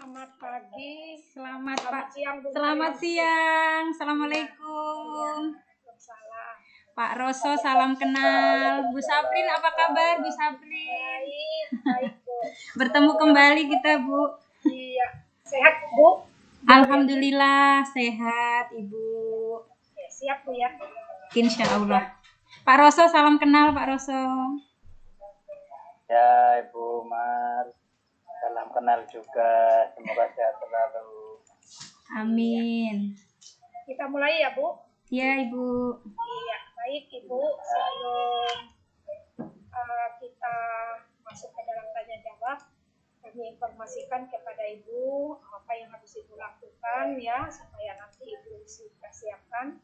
Selamat pagi, Selamat siang, Bu Selamat Marianti. siang. Assalamualaikum. Waalaikumsalam. Pak Roso, salam kenal. Bu Saprin, apa kabar Bu Saprin? Baik, Bu. Bertemu kembali kita, Bu. Iya, sehat, Bu? Alhamdulillah sehat, Ibu. Oke, siap, Bu ya. Insya Allah. Pak Roso, salam kenal Pak Roso. Ya, Ibu Mar, salam kenal juga. Semoga sehat selalu. Amin. Kita mulai ya, Bu? Ya, Ibu. Iya, baik, Ibu. Sebelum kita masuk ke dalam tanya jawab, kami informasikan kepada Ibu apa yang harus Ibu lakukan ya, supaya nanti Ibu siapkan.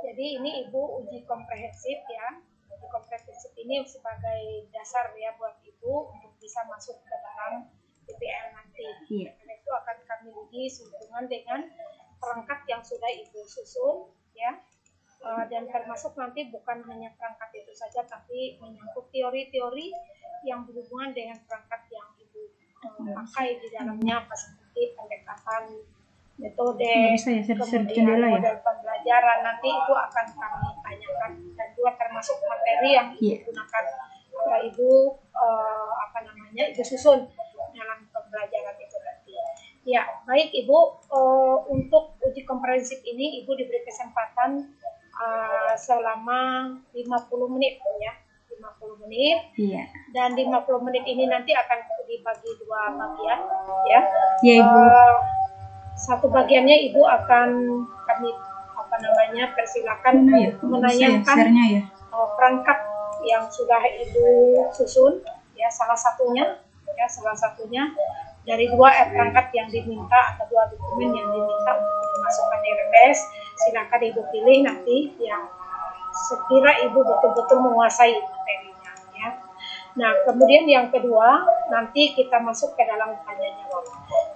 Jadi ini Ibu uji komprehensif ya. Uji komprehensif ini sebagai dasar ya buat Ibu untuk bisa masuk ke dalam PPL nanti. Iya. Karena itu akan kami uji sehubungan dengan perangkat yang sudah Ibu susun ya. Dan termasuk nanti bukan hanya perangkat itu saja, tapi menyangkut teori-teori yang berhubungan dengan perangkat yang Ibu pakai di dalamnya, seperti pendekatan, metode, kemudian model pembelajaran. Nanti itu akan kami tanyakan, dan juga termasuk materi yang Ibu gunakan atau Ibu Ibu susun dalam pembelajaran itu nanti. Ya, baik Ibu, untuk uji komprehensif ini Ibu diberi kesempatan selama 50 menit ya. 50 menit. Iya. Dan 50 menit ini nanti akan dibagi dua bagian ya. Iya, Ibu. Satu bagiannya Ibu akan kami persilakan menanyakan perangkat yang sudah Ibu susun ya, salah satunya dari dua perangkat yang diminta atau dua dokumen yang diminta untuk dimasukkan di RPS. Silakan Ibu pilih nanti yang sekira Ibu betul-betul menguasai materinya ya. Nah, kemudian yang kedua nanti kita masuk ke dalam tanya jawab.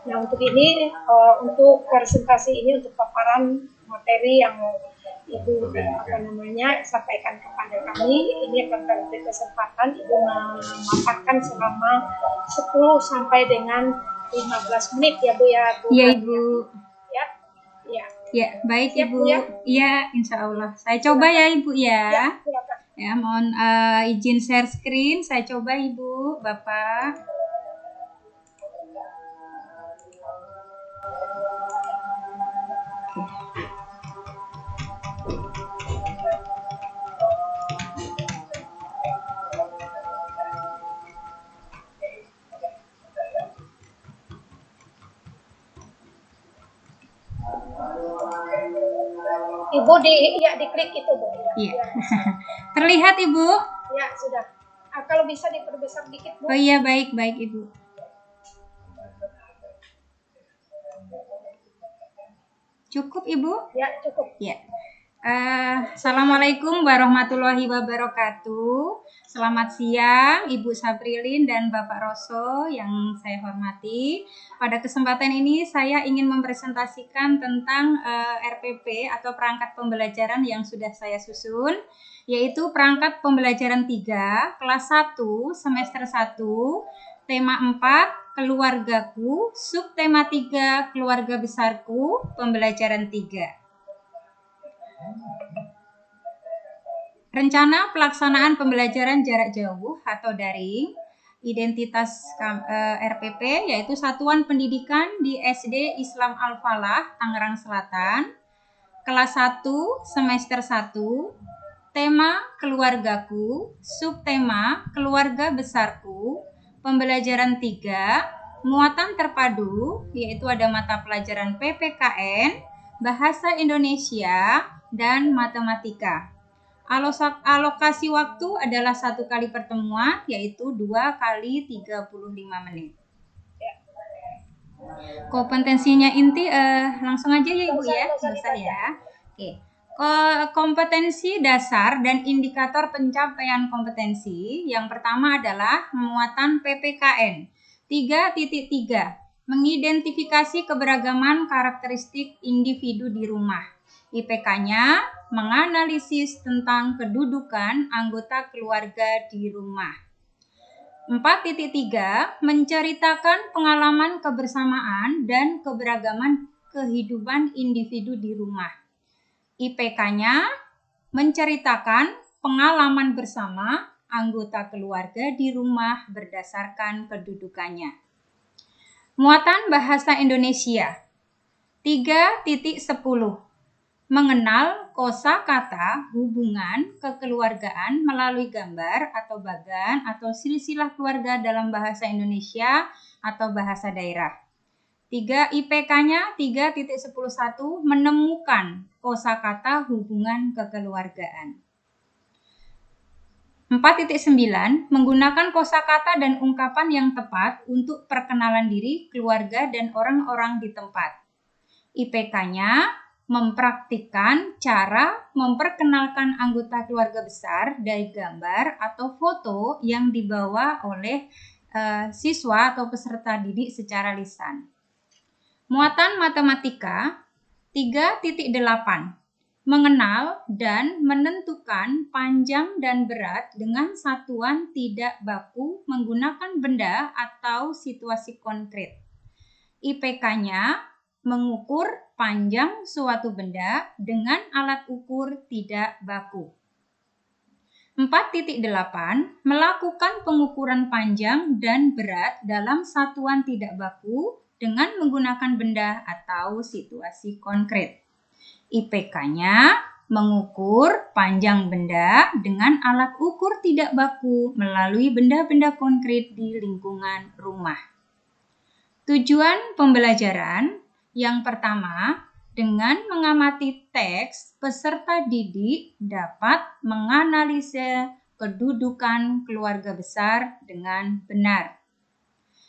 Nah, untuk ini untuk presentasi ini, untuk paparan materi yang Ibu sampaikan kepada kami, ini akan kami kesempatan Ibu memaparkan selama 10 sampai dengan 15 menit ya, Bu ya. Iya, Ibu. Ya, baik siap, Ibu. Bu, ya? Iya, insya Allah. Saya coba ya Ibu ya. Silakan. Ya, mohon izin share screen. Saya coba Ibu, Bapak. Ibu diklik itu, Bu. Iya. Terlihat Ibu? Ya, sudah. Kalau bisa diperbesar dikit, Bu. Oh iya, baik Ibu. Cukup Ibu? Ya, cukup. Ya. Assalamualaikum warahmatullahi wabarakatuh. Selamat siang Ibu Saprilin dan Bapak Roso yang saya hormati. Pada kesempatan ini saya ingin mempresentasikan tentang RPP atau perangkat pembelajaran yang sudah saya susun, yaitu perangkat pembelajaran 3, kelas 1, semester 1, tema 4, keluargaku, subtema 3, keluarga besarku, pembelajaran 3. Rencana pelaksanaan pembelajaran jarak jauh atau daring, identitas RPP yaitu Satuan Pendidikan di SD Islam Al-Falah, Tangerang Selatan, kelas 1, semester 1, tema keluargaku, subtema keluarga besarku, pembelajaran 3, muatan terpadu, yaitu ada mata pelajaran PPKN, bahasa Indonesia, dan matematika. Alokasi waktu adalah 1 kali pertemuan, yaitu 2 kali 35 menit. Kompetensinya inti langsung aja ya Ibu ya, selesai ya. Oke. Kompetensi dasar dan indikator pencapaian kompetensi. Yang pertama adalah muatan PPKN 3.3, mengidentifikasi keberagaman karakteristik individu di rumah. IPK-nya menganalisis tentang kedudukan anggota keluarga di rumah. 4.3 menceritakan pengalaman kebersamaan dan keberagaman kehidupan individu di rumah. IPK-nya menceritakan pengalaman bersama anggota keluarga di rumah berdasarkan kedudukannya. Muatan bahasa Indonesia 3.10 mengenal kosakata hubungan kekeluargaan melalui gambar atau bagan atau silsilah keluarga dalam bahasa Indonesia atau bahasa daerah. 3 IPK-nya 3.11 menemukan kosakata hubungan kekeluargaan. 4.9 menggunakan kosakata dan ungkapan yang tepat untuk perkenalan diri, keluarga, dan orang-orang di tempat. IPK-nya mempraktikkan cara memperkenalkan anggota keluarga besar dari gambar atau foto yang dibawa oleh siswa atau peserta didik secara lisan. Muatan matematika 3.8 mengenal dan menentukan panjang dan berat dengan satuan tidak baku menggunakan benda atau situasi konkret. IPK-nya mengukur panjang suatu benda dengan alat ukur tidak baku. 4.8 melakukan pengukuran panjang dan berat dalam satuan tidak baku dengan menggunakan benda atau situasi konkret. IPK-nya mengukur panjang benda dengan alat ukur tidak baku melalui benda-benda konkret di lingkungan rumah. Tujuan pembelajaran yang pertama, dengan mengamati teks, peserta didik dapat menganalisa kedudukan keluarga besar dengan benar.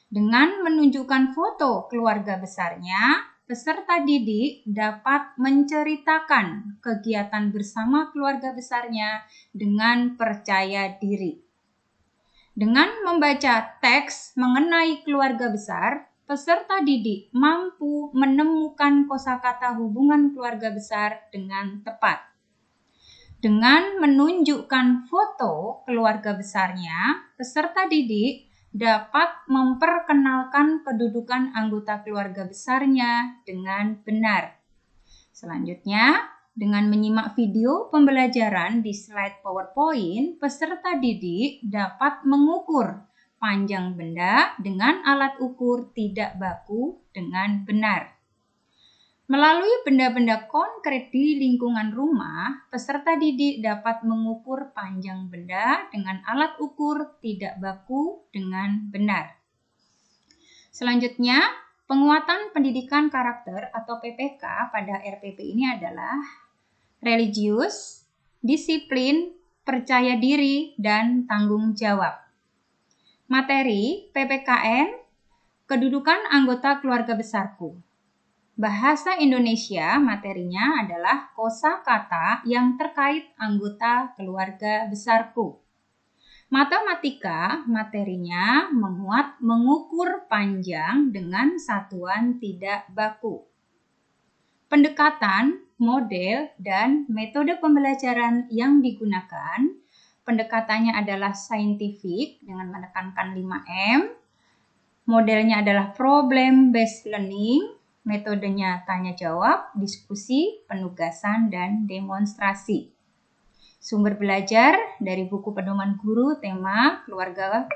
Dengan menunjukkan foto keluarga besarnya, peserta didik dapat menceritakan kegiatan bersama keluarga besarnya dengan percaya diri. Dengan membaca teks mengenai keluarga besar, peserta didik mampu menemukan kosakata hubungan keluarga besar dengan tepat. Dengan menunjukkan foto keluarga besarnya, peserta didik dapat memperkenalkan kedudukan anggota keluarga besarnya dengan benar. Selanjutnya, dengan menyimak video pembelajaran di slide PowerPoint, peserta didik dapat mengukur panjang benda dengan alat ukur tidak baku dengan benar. Melalui benda-benda konkret di lingkungan rumah, peserta didik dapat mengukur panjang benda dengan alat ukur tidak baku dengan benar. Selanjutnya, penguatan pendidikan karakter atau PPK pada RPP ini adalah religius, disiplin, percaya diri, dan tanggung jawab. Materi PPKN, kedudukan anggota keluarga besarku. Bahasa Indonesia materinya adalah kosakata yang terkait anggota keluarga besarku. Matematika materinya memuat mengukur panjang dengan satuan tidak baku. Pendekatan, model, dan metode pembelajaran yang digunakan. Pendekatannya adalah saintifik dengan menekankan 5M. Modelnya adalah problem based learning. Metodenya tanya jawab, diskusi, penugasan, dan demonstrasi. Sumber belajar dari buku pedoman guru tema keluarga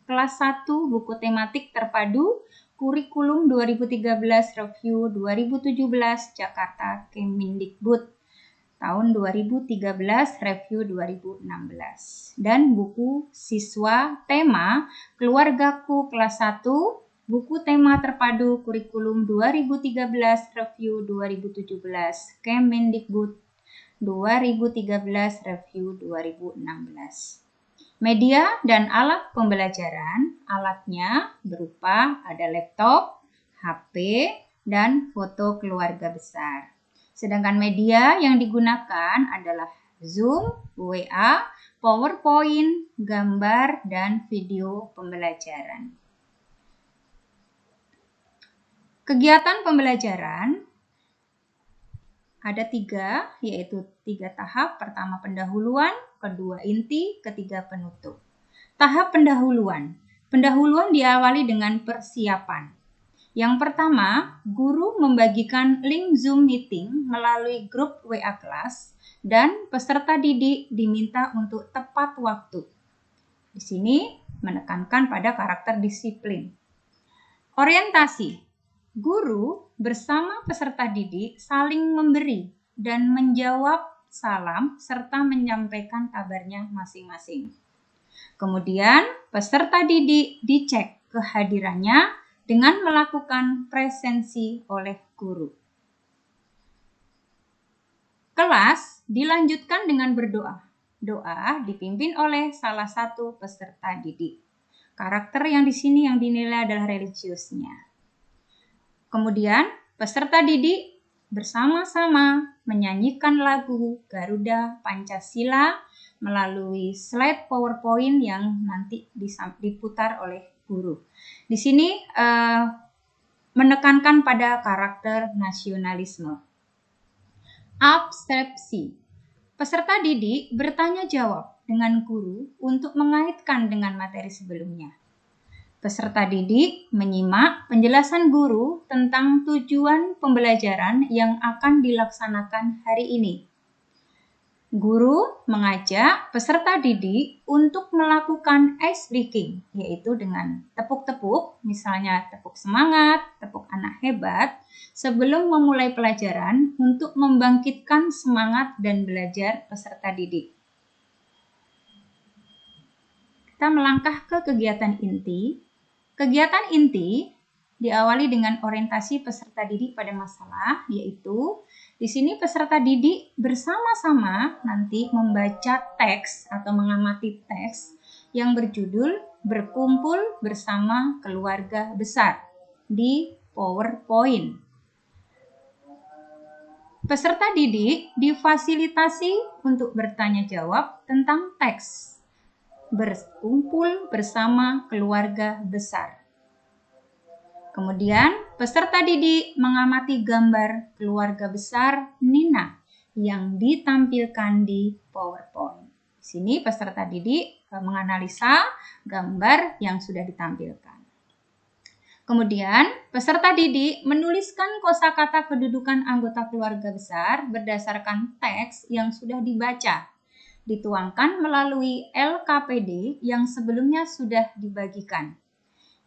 kelas 1 buku tematik terpadu kurikulum 2013 review 2017 Jakarta Kemendikbud tahun 2013 review 2016 dan buku siswa tema keluargaku kelas 1 buku tema terpadu kurikulum 2013 review 2017 Kemendikbud 2013 review 2016. Media dan alat pembelajaran, alatnya berupa ada laptop, HP, dan foto keluarga besar. Sedangkan media yang digunakan adalah Zoom, WA, PowerPoint, gambar, dan video pembelajaran. Kegiatan pembelajaran ada 3, yaitu 3 tahap. Pertama pendahuluan, kedua inti, ketiga penutup. Tahap pendahuluan. Pendahuluan diawali dengan persiapan. Yang pertama, guru membagikan link Zoom meeting melalui grup WA kelas dan peserta didik diminta untuk tepat waktu. Di sini menekankan pada karakter disiplin. Orientasi. Guru bersama peserta didik saling memberi dan menjawab salam serta menyampaikan kabarnya masing-masing. Kemudian, peserta didik dicek kehadirannya dengan melakukan presensi oleh guru. Kelas dilanjutkan dengan berdoa. Doa dipimpin oleh salah satu peserta didik. Karakter yang di sini yang dinilai adalah religiusnya. Kemudian, peserta didik bersama-sama menyanyikan lagu Garuda Pancasila melalui slide PowerPoint yang nanti diputar oleh guru. Di sini menekankan pada karakter nasionalisme. Abstrepsi. Peserta didik bertanya jawab dengan guru untuk mengaitkan dengan materi sebelumnya. Peserta didik menyimak penjelasan guru tentang tujuan pembelajaran yang akan dilaksanakan hari ini. Guru mengajak peserta didik untuk melakukan ice breaking, yaitu dengan tepuk-tepuk, misalnya tepuk semangat, tepuk anak hebat, sebelum memulai pelajaran untuk membangkitkan semangat dan belajar peserta didik. Kita melangkah ke kegiatan inti. Kegiatan inti diawali dengan orientasi peserta didik pada masalah, yaitu di sini peserta didik bersama-sama nanti membaca teks atau mengamati teks yang berjudul Berkumpul Bersama Keluarga Besar di PowerPoint. Peserta didik difasilitasi untuk bertanya jawab tentang teks Berkumpul Bersama Keluarga Besar. Kemudian, peserta didik mengamati gambar keluarga besar Nina yang ditampilkan di PowerPoint. Di sini peserta didik menganalisa gambar yang sudah ditampilkan. Kemudian, peserta didik menuliskan kosakata kedudukan anggota keluarga besar berdasarkan teks yang sudah dibaca, dituangkan melalui LKPD yang sebelumnya sudah dibagikan.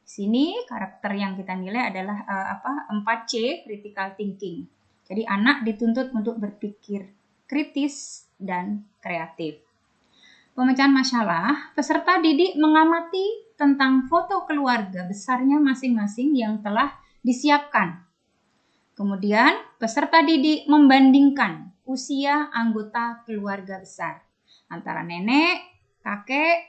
Sini karakter yang kita nilai adalah 4C, critical thinking. Jadi anak dituntut untuk berpikir kritis dan kreatif. Pemecahan masalah, peserta didik mengamati tentang foto keluarga besarnya masing-masing yang telah disiapkan. Kemudian peserta didik membandingkan usia anggota keluarga besar antara nenek, kakek,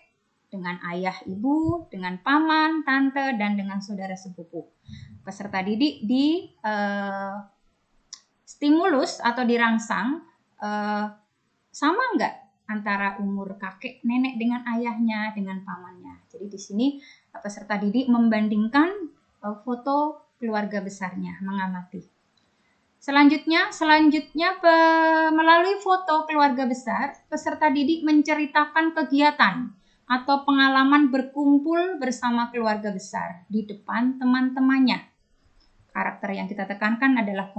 dengan ayah ibu, dengan paman, tante, dan dengan saudara sepupu. Peserta didik di stimulus atau dirangsang sama enggak antara umur kakek nenek dengan ayahnya, dengan pamannya. Jadi di sini peserta didik membandingkan foto keluarga besarnya, mengamati. Selanjutnya melalui foto keluarga besar, peserta didik menceritakan kegiatan atau pengalaman berkumpul bersama keluarga besar di depan teman-temannya. Karakter yang kita tekankan adalah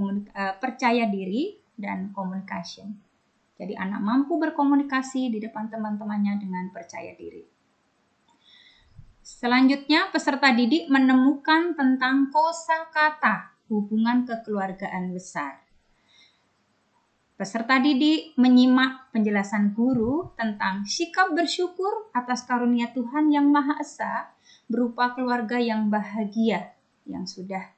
percaya diri dan communication. Jadi anak mampu berkomunikasi di depan teman-temannya dengan percaya diri. Selanjutnya peserta didik menemukan tentang kosakata hubungan kekeluargaan besar. Peserta didik menyimak penjelasan guru tentang sikap bersyukur atas karunia Tuhan yang Maha Esa berupa keluarga yang bahagia yang sudah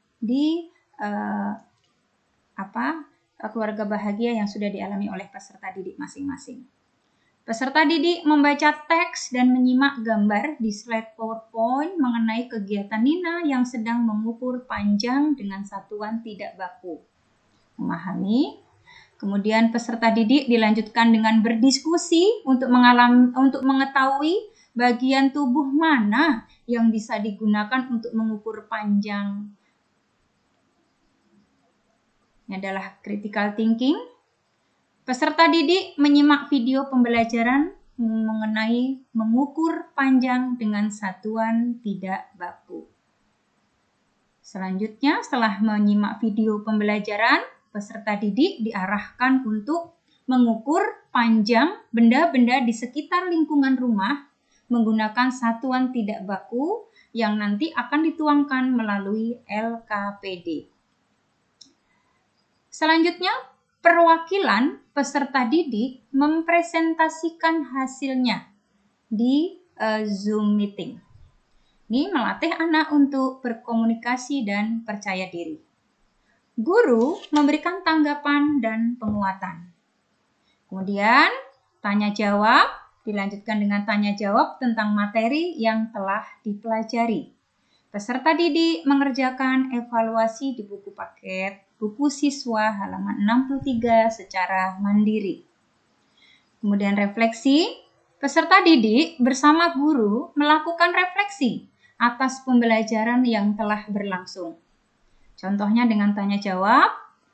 keluarga bahagia yang sudah dialami oleh peserta didik masing-masing. Peserta didik membaca teks dan menyimak gambar di slide PowerPoint mengenai kegiatan Nina yang sedang mengukur panjang dengan satuan tidak baku. Memahami. Kemudian peserta didik dilanjutkan dengan berdiskusi untuk mengetahui bagian tubuh mana yang bisa digunakan untuk mengukur panjang. Ini adalah critical thinking. Peserta didik menyimak video pembelajaran mengenai mengukur panjang dengan satuan tidak baku. Selanjutnya, setelah menyimak video pembelajaran, peserta didik diarahkan untuk mengukur panjang benda-benda di sekitar lingkungan rumah menggunakan satuan tidak baku yang nanti akan dituangkan melalui LKPD. Selanjutnya, perwakilan peserta didik mempresentasikan hasilnya di Zoom meeting. Ini melatih anak untuk berkomunikasi dan percaya diri. Guru memberikan tanggapan dan penguatan. Kemudian, tanya jawab dilanjutkan dengan tanya jawab tentang materi yang telah dipelajari. Peserta didik mengerjakan evaluasi di buku paket buku siswa halaman 63 secara mandiri. Kemudian refleksi, peserta didik bersama guru melakukan refleksi atas pembelajaran yang telah berlangsung. Contohnya dengan tanya jawab,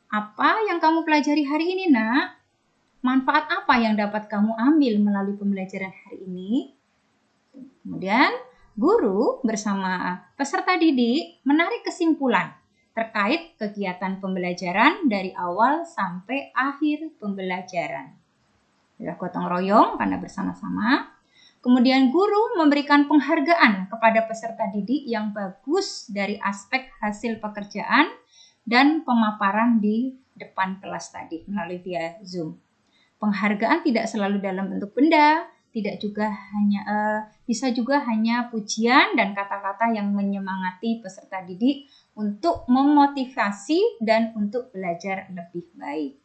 apa yang kamu pelajari hari ini, Nak? Manfaat apa yang dapat kamu ambil melalui pembelajaran hari ini? Kemudian, guru bersama peserta didik menarik kesimpulan terkait kegiatan pembelajaran dari awal sampai akhir pembelajaran. Sudah gotong royong karena bersama-sama. Kemudian guru memberikan penghargaan kepada peserta didik yang bagus dari aspek hasil pekerjaan dan pemaparan di depan kelas tadi melalui via Zoom. Penghargaan tidak selalu dalam bentuk benda, bisa juga hanya pujian dan kata-kata yang menyemangati peserta didik untuk memotivasi dan untuk belajar lebih baik.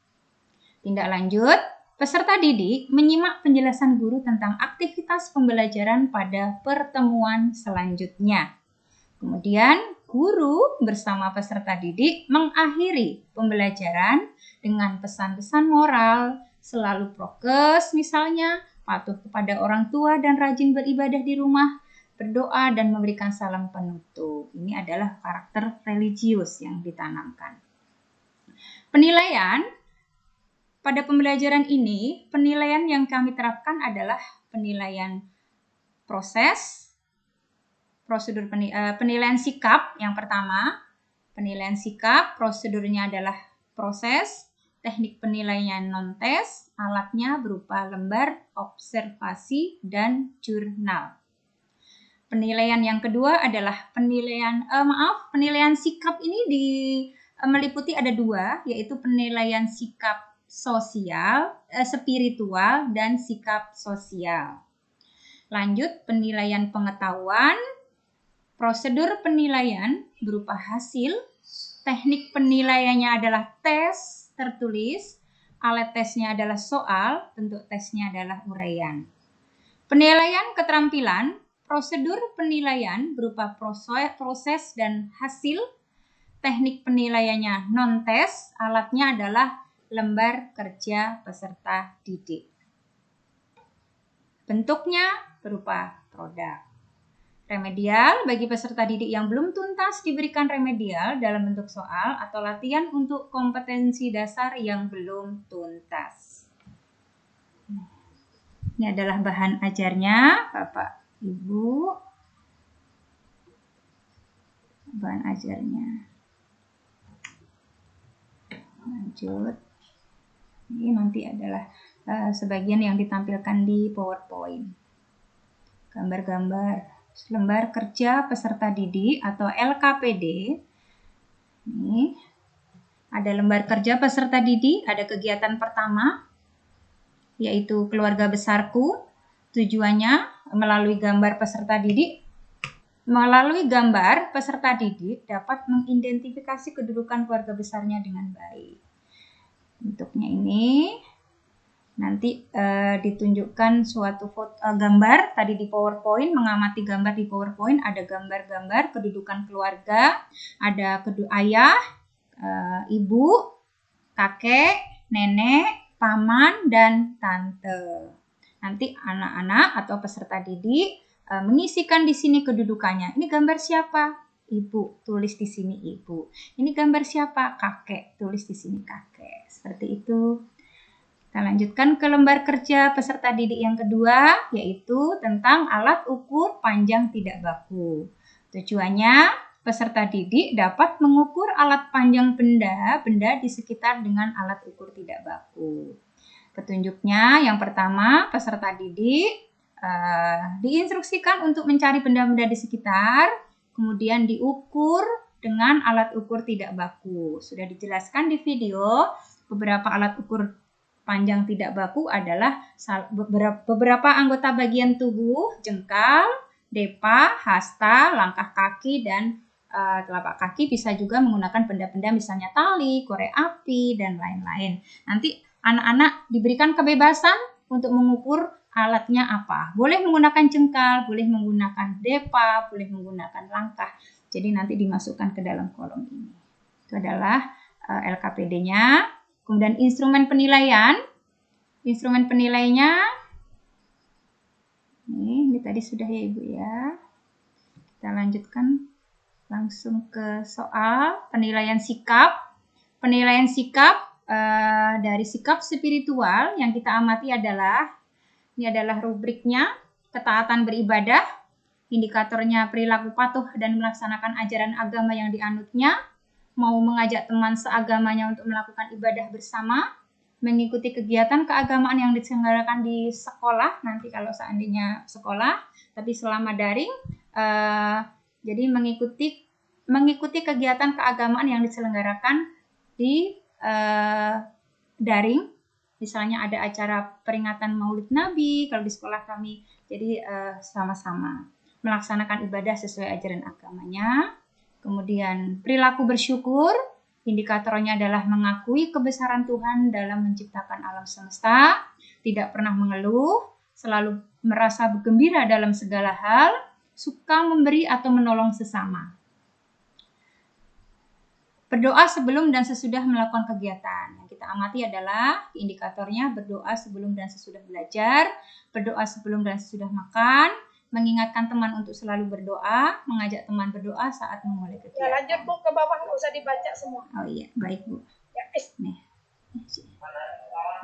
Tindak lanjut, peserta didik menyimak penjelasan guru tentang aktivitas pembelajaran pada pertemuan selanjutnya. Kemudian, guru bersama peserta didik mengakhiri pembelajaran dengan pesan-pesan moral, selalu prokes misalnya, patuh kepada orang tua dan rajin beribadah di rumah, berdoa dan memberikan salam penutup. Ini adalah karakter religius yang ditanamkan. Penilaian pada pembelajaran ini, penilaian yang kami terapkan adalah penilaian proses, prosedur penilaian sikap yang pertama. Penilaian sikap, prosedurnya adalah proses, teknik penilaian non-tes, alatnya berupa lembar observasi dan jurnal. Penilaian yang kedua adalah penilaian sikap ini meliputi ada dua, yaitu penilaian sikap sosial, spiritual, dan sikap sosial. Lanjut, penilaian pengetahuan. Prosedur penilaian berupa hasil, teknik penilaiannya adalah tes tertulis, alat tesnya adalah soal, bentuk tesnya adalah uraian. Penilaian keterampilan, prosedur penilaian berupa proses dan hasil, teknik penilaiannya non-tes, alatnya adalah lembar kerja peserta didik. Bentuknya berupa produk. Remedial, bagi peserta didik yang belum tuntas diberikan remedial dalam bentuk soal atau latihan untuk kompetensi dasar yang belum tuntas. Ini adalah bahan ajarnya, Bapak, Ibu. Bahan ajarnya. Lanjut. Ini nanti adalah sebagian yang ditampilkan di PowerPoint. Gambar-gambar lembar kerja peserta didik atau LKPD. Ini ada lembar kerja peserta didik, ada kegiatan pertama yaitu keluarga besarku. Tujuannya melalui gambar peserta didik dapat mengidentifikasi kedudukan keluarga besarnya dengan baik. Bentuknya ini nanti ditunjukkan suatu gambar tadi di PowerPoint, mengamati gambar di PowerPoint, ada gambar-gambar kedudukan keluarga, ada ayah, ibu, kakek, nenek, paman, dan tante. Nanti anak-anak atau peserta didik mengisikan di sini kedudukannya. Ini gambar siapa? Ibu, tulis di sini ibu. Ini gambar siapa? Kakek, tulis di sini kakek. Seperti itu. Kita lanjutkan ke lembar kerja peserta didik yang kedua, yaitu tentang alat ukur panjang tidak baku. Tujuannya, peserta didik dapat mengukur alat panjang benda di sekitar dengan alat ukur tidak baku. Petunjuknya, yang pertama, peserta didik diinstruksikan untuk mencari benda-benda di sekitar, kemudian diukur dengan alat ukur tidak baku. Sudah dijelaskan di video, beberapa alat ukur panjang tidak baku adalah beberapa anggota bagian tubuh, jengkal, depa, hasta, langkah kaki, dan telapak kaki. Bisa juga menggunakan benda-benda misalnya tali, korek api, dan lain-lain. Nanti anak-anak diberikan kebebasan untuk mengukur alatnya apa. Boleh menggunakan jengkal, boleh menggunakan depa, boleh menggunakan langkah. Jadi nanti dimasukkan ke dalam kolom ini. Itu adalah LKPD-nya. Kemudian instrumen penilaian. Instrumen penilainya, ini tadi sudah ya Ibu ya. Kita lanjutkan langsung ke soal penilaian sikap. Penilaian sikap dari sikap spiritual yang kita amati adalah, ini adalah rubriknya, ketaatan beribadah, indikatornya perilaku patuh dan melaksanakan ajaran agama yang dianutnya, mau mengajak teman seagamanya untuk melakukan ibadah bersama, mengikuti kegiatan keagamaan yang diselenggarakan di sekolah, nanti kalau seandainya sekolah, tapi selama daring, jadi mengikuti kegiatan keagamaan yang diselenggarakan di daring, misalnya ada acara peringatan Maulid Nabi, kalau di sekolah kami, jadi sama-sama melaksanakan ibadah sesuai ajaran agamanya. Kemudian perilaku bersyukur, indikatornya adalah mengakui kebesaran Tuhan dalam menciptakan alam semesta, tidak pernah mengeluh, selalu merasa bergembira dalam segala hal, suka memberi atau menolong sesama. Berdoa sebelum dan sesudah melakukan kegiatan. Yang kita amati adalah indikatornya berdoa sebelum dan sesudah belajar, berdoa sebelum dan sesudah makan, mengingatkan teman untuk selalu berdoa, mengajak teman berdoa saat memulai kegiatan. Ya lanjut Bu, ke bawah, nggak usah dibaca semua. Oh iya, baik Bu. Ya,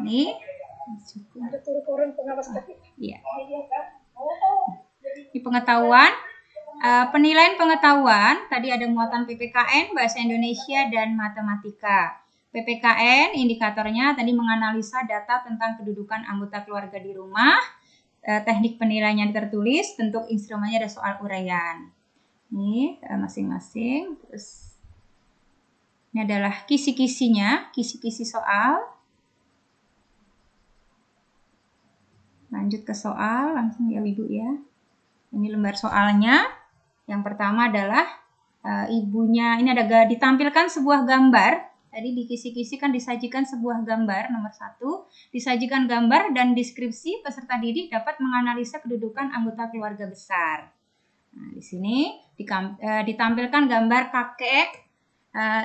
Nih. ada turun pengawas tadi. Iya. Di pengetahuan, penilaian pengetahuan, tadi ada muatan PPKN, Bahasa Indonesia, dan Matematika. PPKN, indikatornya tadi menganalisa data tentang kedudukan anggota keluarga di rumah, teknik penilaiannya tertulis, bentuk instrumennya ada soal uraian. Ini masing-masing. Terus ini adalah kisi-kisinya, kisi-kisi soal. Lanjut ke soal, langsung ya Ibu ya. Ini lembar soalnya. Yang pertama adalah ibunya, ini ada ditampilkan sebuah gambar. Tadi di kisi-kisi kan disajikan sebuah gambar, nomor 1. Disajikan gambar dan deskripsi, peserta didik dapat menganalisa kedudukan anggota keluarga besar. Nah, di sini ditampilkan gambar kakek,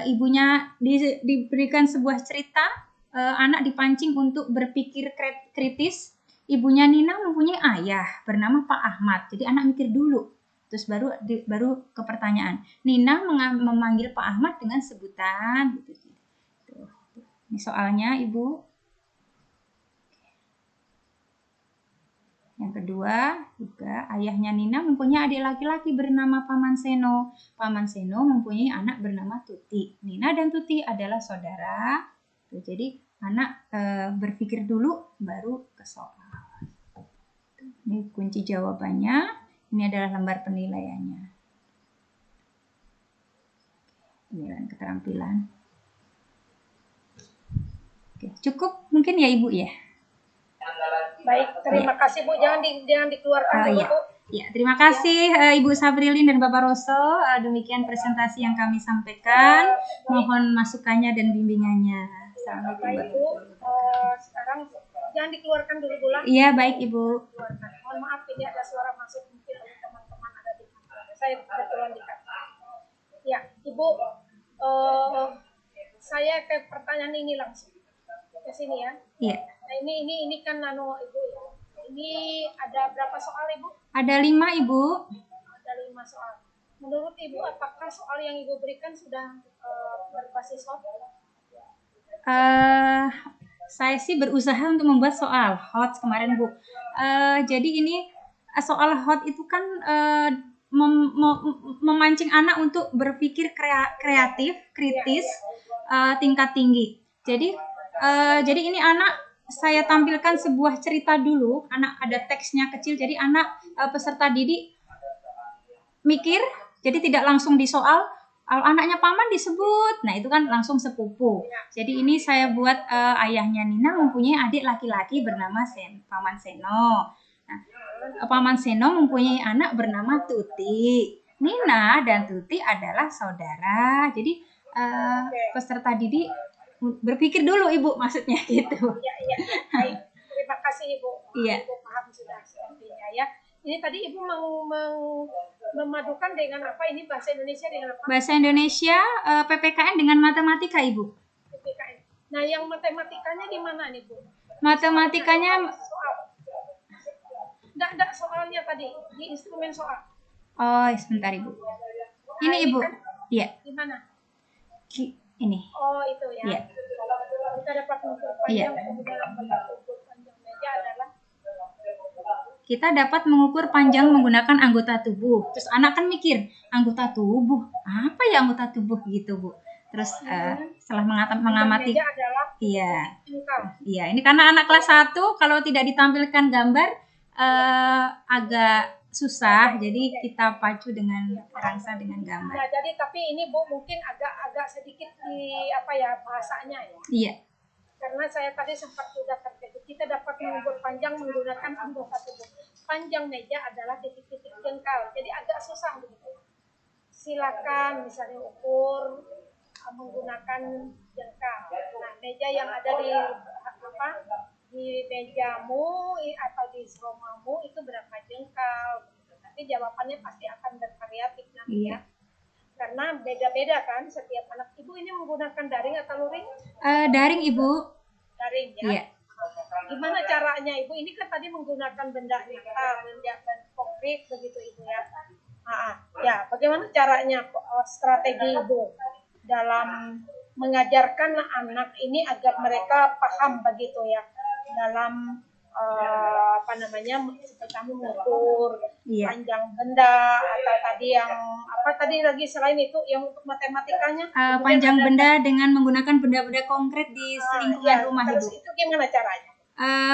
ibunya diberikan sebuah cerita, anak dipancing untuk berpikir kritis. Ibunya Nina mempunyai ayah bernama Pak Ahmad, jadi anak mikir dulu. Terus baru ke pertanyaan. Nina memanggil Pak Ahmad dengan sebutan gitu. Ini soalnya Ibu. Yang kedua, juga ayahnya Nina mempunyai adik laki-laki bernama Paman Seno. Paman Seno mempunyai anak bernama Tuti. Nina dan Tuti adalah saudara. Jadi anak berpikir dulu baru ke soal. Ini kunci jawabannya. Ini adalah lembar penilaiannya. Penilaian keterampilan. Oke, cukup mungkin ya Ibu ya. Baik, terima kasih Bu. Jangan dikeluarkan dulu Ya. Bu. Ya, terima kasih Ibu Saprilin dan Bapak Roso. Demikian presentasi yang kami sampaikan. Mohon masukannya dan bimbingannya. Assalamualaikum. Baik Bu. Sekarang jangan dikeluarkan dulu Bu. Iya, baik Ibu. Mohon maaf ini ada suara masuk mungkin oleh teman-teman ada di kantor. Saya kebetulan di kantor. Ya, Ibu. Saya ke pertanyaan ini langsung ke sini ya. Iya. Nah ini kan Ibu ya. Ini ada berapa soal Ibu? Ada 5 Ibu. Ada 5 soal. Menurut Ibu apakah soal yang Ibu berikan sudah berbasis soft? saya sih berusaha untuk membuat soal hot kemarin Bu. Jadi ini soal hot itu kan memancing anak untuk berpikir kreatif, kritis, tingkat tinggi. Jadi ini anak saya tampilkan sebuah cerita dulu. Anak ada teksnya kecil, jadi anak peserta didik mikir, jadi tidak langsung disoal. Anaknya paman disebut, nah itu kan langsung sepupu. Jadi ini saya buat ayahnya Nina mempunyai adik laki-laki bernama Paman Seno. Nah, Paman Seno mempunyai anak bernama Tuti. Nina dan Tuti adalah saudara. Jadi peserta didik berpikir dulu Ibu, maksudnya gitu. Iya. Baik. Terima kasih Ibu. Iya. Ibu paham sudah sepertinya ya. Ini tadi Ibu mau memadukan dengan apa ini bahasa Indonesia dengan apa? Bahasa Indonesia, PPKN dengan matematika Ibu. PPKN. Nah, yang matematikanya di mana nih Bu? Matematikanya Enggak soalnya tadi di instrumen soal. Oh, sebentar Ibu. Ini Ibu. Iya. Di mana? Ini. Oh, itu ya. Iya. Kita dapat mengukur panjang, kemudian mengukur panjang meja adalah kita dapat mengukur panjang menggunakan anggota tubuh. Terus anak kan mikir, anggota tubuh, apa ya anggota tubuh gitu Bu. Terus setelah mengamati, meja adalah iya, jengkal. Iya, ini karena anak kelas 1 kalau tidak ditampilkan gambar agak susah, jadi kita pacu dengan rangsa dengan gambar. Nah, jadi tapi ini Bu mungkin agak sedikit di apa ya bahasanya ya. Iya. Karena saya tadi sempat juga terkejut, kita dapat mengukur panjang menggunakan anggota tubuh. Panjang meja adalah titik-titik jengkal, jadi agak susah begitu. Silakan misalnya ukur menggunakan jengkal. Nah, meja yang ada di mejamu atau di romamu itu berapa jengkal? Nanti jawabannya pasti akan bervariatif nanti ya. Karena beda-beda kan setiap anak. Ibu ini menggunakan daring atau luring? Daring Ibu. Daring ya. Iya. Gimana caranya Ibu? Ini kan tadi menggunakan benda nyata, benda konkret begitu Ibu ya. Ya, bagaimana caranya strategi Ibu dalam mengajarkan anak ini agar mereka paham begitu ya dalam seperti kamu mengukur panjang benda atau tadi yang tadi lagi selain itu yang untuk matematikanya panjang benda dengan menggunakan benda-benda konkret di lingkungan rumah terus Ibu. Itu gimana caranya?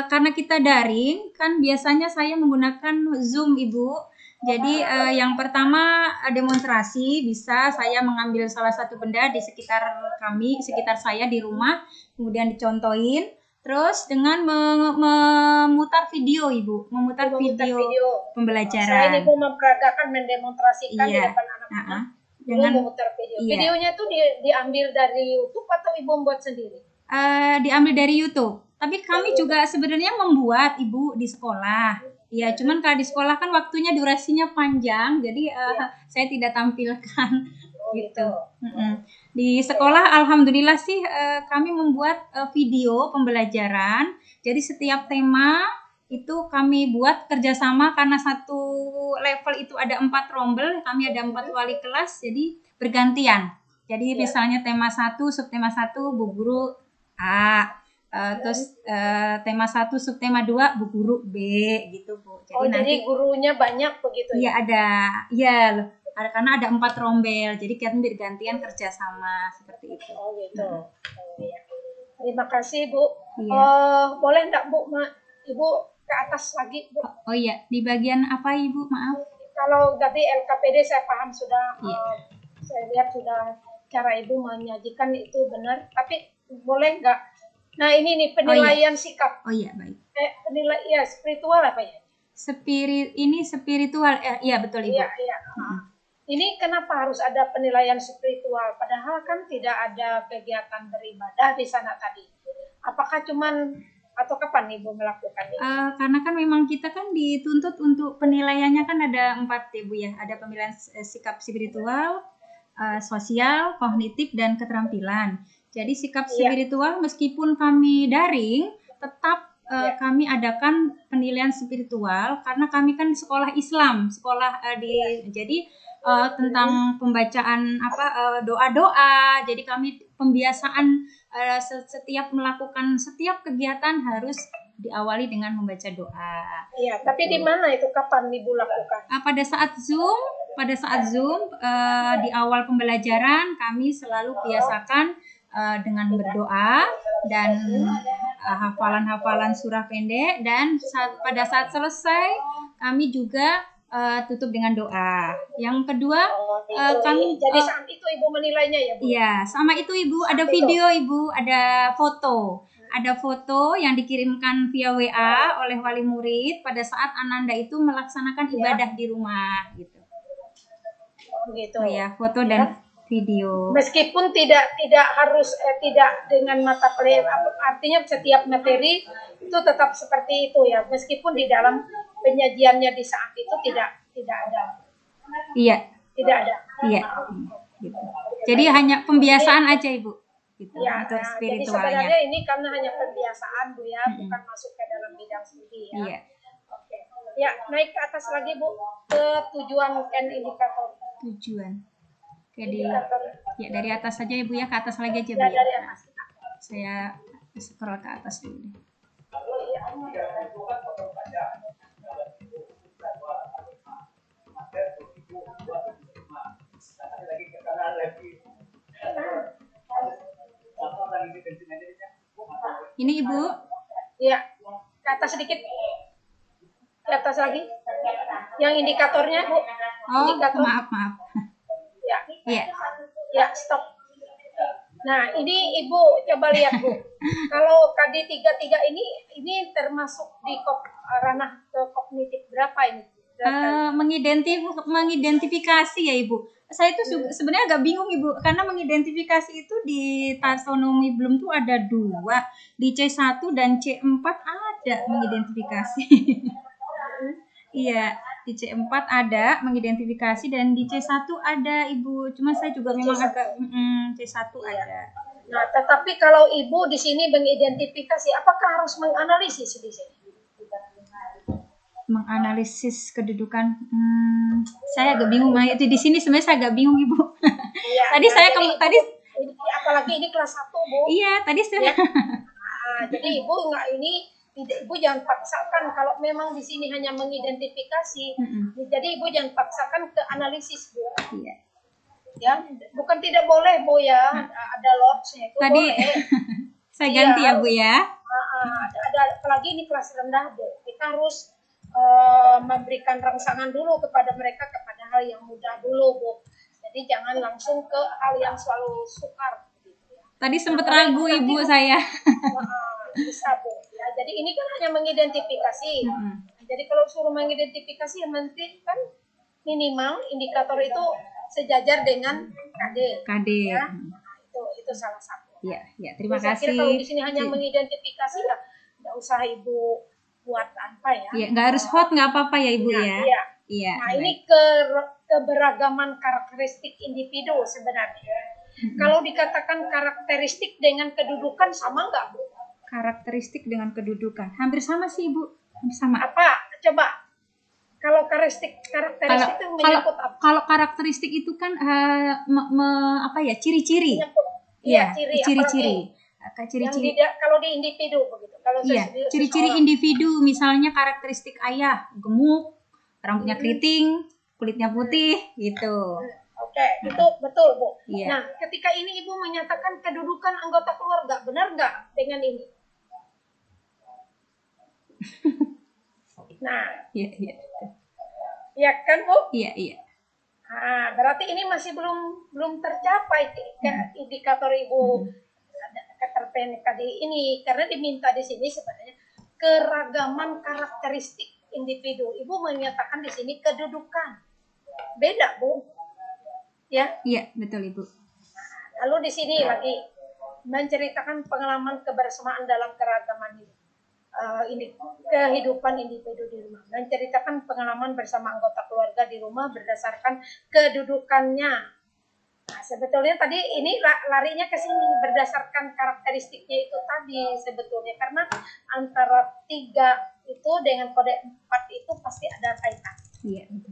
Karena kita daring kan biasanya saya menggunakan Zoom Ibu. Jadi yang pertama demonstrasi, bisa saya mengambil salah satu benda di sekitar saya di rumah, kemudian dicontohin. Terus dengan memutar video Ibu, memutar video pembelajaran. Selain Ibu memperagakan, mendemonstrasikan di depan anak-anak, dengan memutar video. Videonya itu diambil dari YouTube atau Ibu membuat sendiri? Diambil dari YouTube. Tapi kami juga sebenarnya membuat Ibu di sekolah. Ya, cuman kalau di sekolah kan waktunya durasinya panjang, jadi saya tidak tampilkan gitu. Di sekolah alhamdulillah sih kami membuat video pembelajaran. Jadi setiap tema itu kami buat kerjasama karena satu level itu ada 4 rombel, kami ada 4 wali kelas, jadi bergantian. Jadi misalnya tema 1, subtema 1 Bu Guru A. Terus tema 1 subtema 2 Bu Guru B gitu Bu. Jadi jadi gurunya banyak begitu ya? Iya ada. Iya, karena ada 4 rombel. Jadi kami bergantian kerjasama seperti itu. Oh gitu. Terima kasih Bu. Iya. Boleh enggak Bu Ibu ke atas lagi Bu? Oh iya, di bagian apa Ibu? Maaf. Kalau tadi LKPD saya paham sudah. Saya lihat sudah cara Ibu menyajikan itu benar. Tapi boleh enggak? Nah ini nih penilaian sikap. Oh iya baik. Penilaian spiritual apa ya? Spiritual. Iya betul Ibu. Iya. Ini kenapa harus ada penilaian spiritual? Padahal kan tidak ada kegiatan beribadah di sana tadi. Apakah cuman atau kapan Ibu melakukan ini? Karena kan memang kita kan dituntut untuk penilaiannya kan ada 4 Ibu ya. Ada penilaian sikap spiritual, sosial, kognitif dan keterampilan. Jadi sikap spiritual meskipun kami daring tetap kami adakan penilaian spiritual karena kami kan sekolah Islam, jadi tentang pembacaan doa-doa. Jadi kami pembiasaan setiap melakukan setiap kegiatan harus diawali dengan membaca doa. Iya, tapi di mana itu kapan Ibu lakukan? Pada saat Zoom di awal pembelajaran kami selalu biasakan dengan berdoa dan hafalan-hafalan surah pendek, dan pada saat selesai kami juga tutup dengan doa. Yang kedua, kami jadi saat itu Ibu menilainya ya, Bu? Iya, sama itu Ibu, ada video Ibu, ada foto. Ada foto yang dikirimkan via WA oleh wali murid pada saat Ananda itu melaksanakan ibadah di rumah gitu. Gitu. Oh ya, foto dan video. Meskipun tidak harus tidak dengan mata pelajaran, artinya setiap materi itu tetap seperti itu ya, meskipun di dalam penyajiannya di saat itu tidak ada. Iya. Tidak ada. Iya. Gitu. Jadi hanya pembiasaan aja Ibu. Gitu. Ya, Untuk jadi spiritualnya. sebenarnya ini karena hanya pembiasaan Bu ya, bukan masuk ke dalam bidang studi ya. Iya. Oke. Ya, naik ke atas lagi Bu, ke tujuan and indikator. Tujuan. Oke, Indikator. ya dari atas saja Ibu ya, ke atas lagi aja Bu. Ya, Ya. dari atas. Saya scroll ke atas dulu deh. Ini Ibu. Ya, ke atas sedikit. Ke atas lagi. Yang indikatornya Bu. Oh, Indikator. maaf. Ya. Iya. Ya, stop. Nah, ini Ibu coba lihat Bu. Kalau KD33 ini termasuk di ranah ke kognitif berapa ini? Mengidentifikasi ya Ibu. Saya itu sebenarnya agak bingung Ibu, karena mengidentifikasi itu di taksonomi Bloom tuh ada 2, di C1 dan C4 ada mengidentifikasi. Iya, di C4 ada mengidentifikasi dan di C1 ada Ibu. Cuma saya juga memang agak C1 ada. Nah, tetapi kalau Ibu di sini mengidentifikasi, apakah harus menganalisis di sini? Menganalisis kedudukan, saya agak bingung. Nah, itu di sini sebenarnya saya agak bingung Ibu. Iya, tadi saya tadi apalagi ini kelas 1 Bu. Iya, tadi saya. Ya. Nah, jadi Ibu Ibu jangan paksakan kalau memang di sini hanya mengidentifikasi. Jadi Ibu jangan paksakan ke analisis Bu. Iya. Ya, bukan tidak boleh Bu ya. Ada lotsnya itu tadi, boleh. Saya ganti ya Bu ya. Ada apalagi ini kelas rendah Bu. Kita harus memberikan rangsangan dulu kepada mereka kepada hal yang mudah dulu Bu. Jadi jangan langsung ke hal yang selalu sukar. Tadi sempat ragu Ibu saya. Bisa Bu. Ya, jadi ini kan hanya mengidentifikasi. Jadi kalau suruh mengidentifikasi yang penting kan minimal indikator itu sejajar dengan KD. Ya. Itu salah satu. Iya, terima Saya kasih. kira kalau di sini hanya mengidentifikasi ya nggak usah Ibu buat apa ya. Iya, nggak harus hot, nggak apa-apa ya Ibu ya. Iya. Nah, ini keberagaman karakteristik individu sebenarnya. Kalau dikatakan karakteristik dengan kedudukan sama nggak Bu? Karakteristik dengan kedudukan hampir sama sih Ibu. Hampir sama. Apa? Coba. Kalau karakteristik itu menyangkut apa? Kalau karakteristik itu kan apa ya, ciri-ciri. Iya, ciri-ciri. Ciri-ciri. Kalau di individu begitu. Kalau ciri-ciri individu, misalnya karakteristik ayah, gemuk, rambutnya keriting, kulitnya putih, gitu. Oke, itu betul Bu. Iya. Nah, ketika ini Ibu menyatakan kedudukan anggota keluarga, benar nggak dengan ini? Nah, iya. Iya kan Bu? Iya. Nah, berarti ini masih belum tercapai indikator Ibu keterpenikan tadi ini, karena diminta di sini sebenarnya keragaman karakteristik individu. Ibu menyatakan di sini kedudukan. Beda Bu. Ya? Iya, betul Ibu. Lalu di sini lagi menceritakan pengalaman kebersamaan dalam keragaman ini kehidupan individu di rumah. Menceritakan pengalaman bersama anggota keluarga di rumah berdasarkan kedudukannya. Nah, sebetulnya tadi ini larinya ke sini berdasarkan karakteristiknya itu tadi sebetulnya, karena antara 3 itu dengan kode 4 itu pasti ada kaitan. Iya, betul.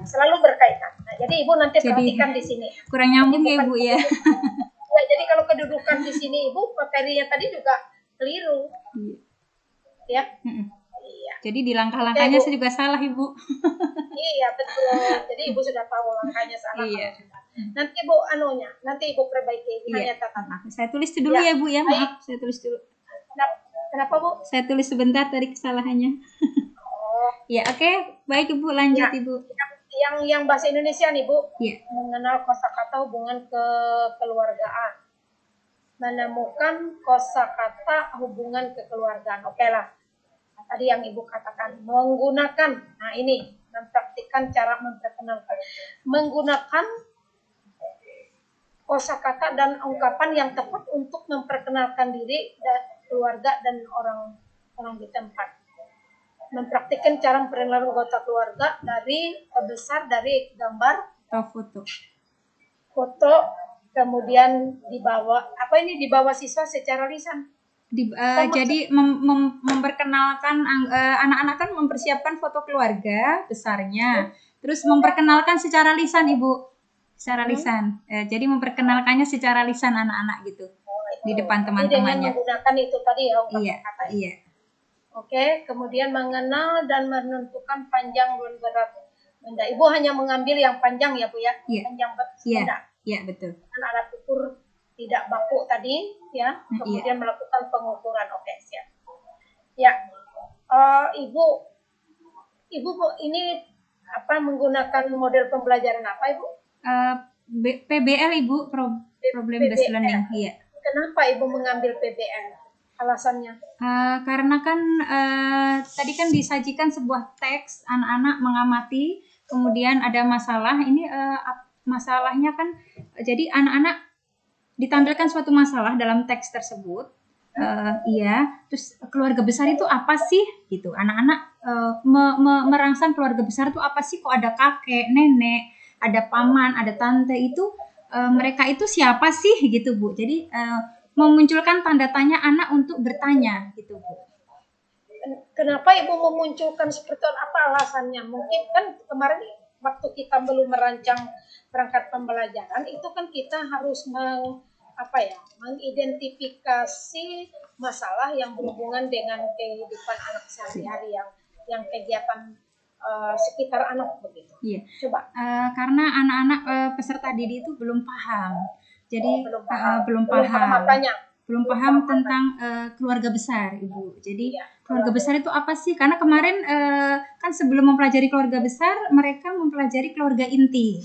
Selalu berkaitan. Nah, jadi Ibu nanti perhatikan di sini. Kurang nyambung ya Ibu ya. Ya, jadi kalau kalau kedudukan di sini Ibu materinya tadi juga keliru. Ya. Iya. Jadi di langkah-langkahnya Bu. saya juga salah, Ibu. Iya, betul. Jadi Ibu sudah tahu langkahnya salah. Iya. Nanti Ibu nanti Ibu perbaiki hanya catatan. Saya tulis dulu ya, Bu ya. Maaf, saya tulis dulu. Kenapa, Bu? Saya tulis sebentar tadi kesalahannya. Ya, oke. Baik, Ibu, lanjut, Ibu. Yang bahasa Indonesia nih, Bu. Iya. Mengenal kosakata hubungan kekeluargaan. Menemukan kosakata hubungan kekeluargaan. Oke lah. Tadi yang Ibu katakan menggunakan. Nah, ini mempraktikkan cara memperkenalkan. Menggunakan kosakata dan ungkapan yang tepat untuk memperkenalkan diri dan keluarga dan orang di tempat. Mempraktikkan cara memperkenalkan anggota keluarga dari besar dari gambar atau foto, kemudian dibawa siswa secara lisan. Jadi memperkenalkan anak-anak kan mempersiapkan foto keluarga besarnya, terus memperkenalkan secara lisan, Ibu, secara lisan. Jadi memperkenalkannya secara lisan anak-anak gitu di depan teman-temannya. Dengan menggunakan itu tadi ya kata. Iya. Oke, kemudian mengenal dan menentukan panjang dan berat benda. Ibu hanya mengambil yang panjang ya, Bu ya? Iya. Panjang benda. Iya, betul. Kan alat ukur tidak baku tadi ya, kemudian melakukan pengukuran. Oke, siap. Ya, Ibu ini menggunakan model pembelajaran apa, Ibu? PBL, Ibu, problem based learning. Iya. Kenapa Ibu mengambil PBL? Alasannya? Karena kan tadi kan disajikan sebuah teks, anak-anak mengamati, kemudian ada masalah. Ini masalahnya kan, jadi anak-anak ditampilkan suatu masalah dalam teks tersebut. Terus keluarga besar itu apa sih gitu, anak-anak merangsang keluarga besar itu apa sih, kok ada kakek, nenek, ada paman, ada tante, itu mereka itu siapa sih gitu, Bu. Jadi memunculkan tanda tanya anak untuk bertanya gitu, Bu. Kenapa Ibu memunculkan seperti apa alasannya? Mungkin kan kemarin waktu kita belum merancang perangkat pembelajaran itu kan kita harus mengidentifikasi masalah yang berhubungan dengan kehidupan anak sehari-hari yang kegiatan sekitar anak begitu. Iya. Coba. Karena anak-anak peserta didik itu belum paham. Jadi belum paham tentang keluarga besar, Ibu. Jadi keluarga besar itu apa sih? Karena kemarin kan sebelum mempelajari keluarga besar, mereka mempelajari keluarga inti.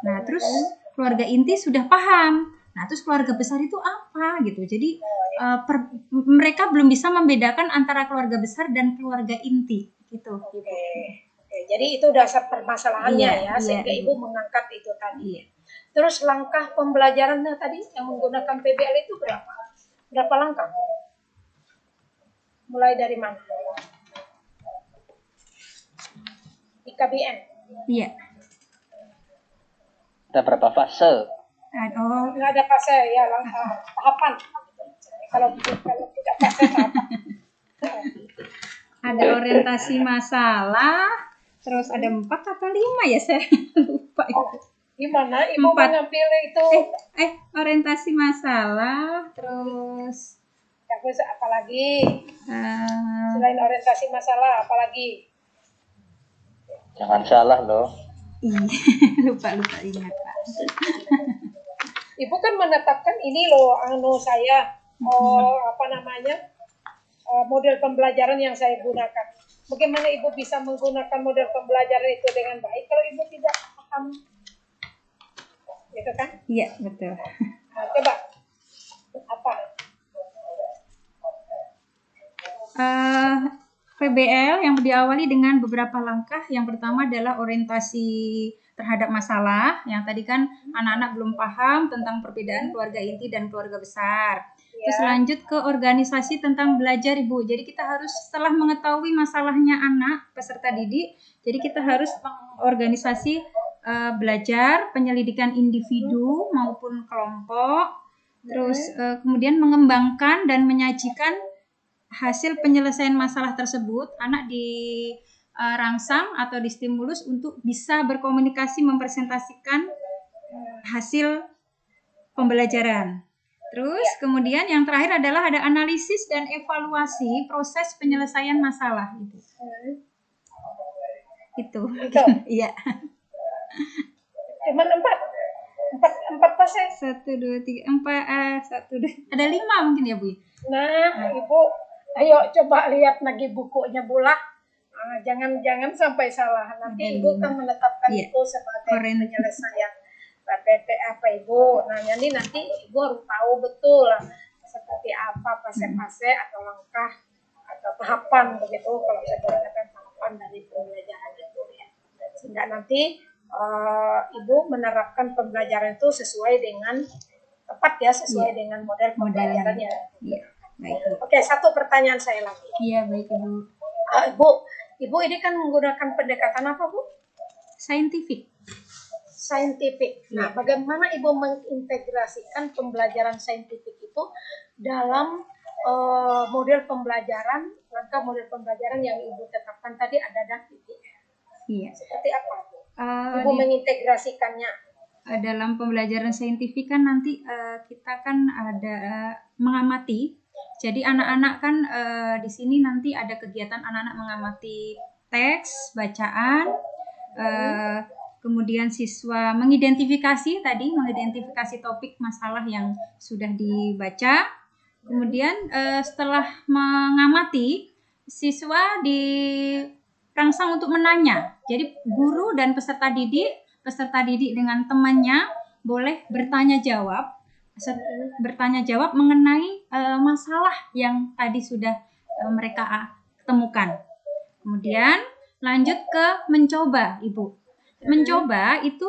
Nah, terus keluarga inti sudah paham. Nah, terus keluarga besar itu apa gitu. Jadi mereka belum bisa membedakan antara keluarga besar dan keluarga inti gitu. Oke. Jadi itu dasar permasalahannya sehingga Ibu mengangkat itu tadi. Iya. Terus langkah pembelajarannya tadi yang menggunakan PBL itu berapa? Berapa langkah? Mulai dari mana? Di KBN? Iya. Ada berapa fase? Nggak ada fase ya, tahapan. Kalau tidak fase tahapan. Ada orientasi masalah, terus ada 4 atau 5 ya, saya lupa. Gimana Ibu mengambil itu? Orientasi masalah, terus apa lagi? Selain orientasi masalah, apa lagi? Jangan salah loh. lupa ingat, Pak. Ibu kan menetapkan ini loh, saya model pembelajaran yang saya gunakan. Bagaimana Ibu bisa menggunakan model pembelajaran itu dengan baik kalau Ibu tidak paham? Gitu kan? Iya, betul. Nah, coba apa? PBL yang diawali dengan beberapa langkah. Yang pertama adalah orientasi terhadap masalah. Yang tadi kan anak-anak belum paham tentang perbedaan keluarga inti dan keluarga besar. Terus lanjut ke organisasi tentang belajar, Ibu. Jadi kita harus setelah mengetahui masalahnya anak peserta didik, jadi kita harus mengorganisasi belajar, penyelidikan individu maupun kelompok. Terus kemudian mengembangkan dan menyajikan hasil penyelesaian masalah tersebut. Anak dirangsang atau distimulus untuk bisa berkomunikasi, mempresentasikan hasil pembelajaran. Terus kemudian yang terakhir adalah ada analisis dan evaluasi proses penyelesaian masalah itu. Itu. Iya. Cuman empat pasnya. 1, 2, 3, 4, 1, 2. Ada 5 mungkin ya Bu. Nah, Ibu, ayo coba lihat lagi bukunya Bula. Jangan sampai salah. Nanti Ada Ibu 5. kan menetapkan Iya. itu sebagai Keren. penyelesaian PPT apa Ibu. Nah, jadi nanti Ibu harus tahu betul lah seperti apa fase-fase atau langkah atau tahapan begitu, kalau saya mengatakan tahapan dari pembelajaran itu ya. Sehingga nanti Ibu menerapkan pembelajaran itu sesuai dengan tepat ya, sesuai dengan model pembelajarannya. Iya, baik Bu. Oke, satu pertanyaan saya lagi. Iya, baik Ibu. Ibu ini kan menggunakan pendekatan apa Bu? Scientific. Nah, bagaimana Ibu mengintegrasikan pembelajaran saintifik itu dalam model pembelajaran, langkah model pembelajaran yang Ibu tetapkan tadi ada DAK-ITF? Iya. Seperti apa Bu? Ibu mengintegrasikannya? Dalam pembelajaran saintifik kan nanti kita kan ada mengamati. Jadi anak-anak kan di sini nanti ada kegiatan anak-anak mengamati teks, bacaan, kemudian siswa mengidentifikasi topik masalah yang sudah dibaca. Kemudian setelah mengamati, siswa dirangsang untuk menanya. Jadi guru dan peserta didik dengan temannya boleh bertanya jawab mengenai masalah yang tadi sudah mereka temukan. Kemudian lanjut ke mencoba, Ibu. Mencoba itu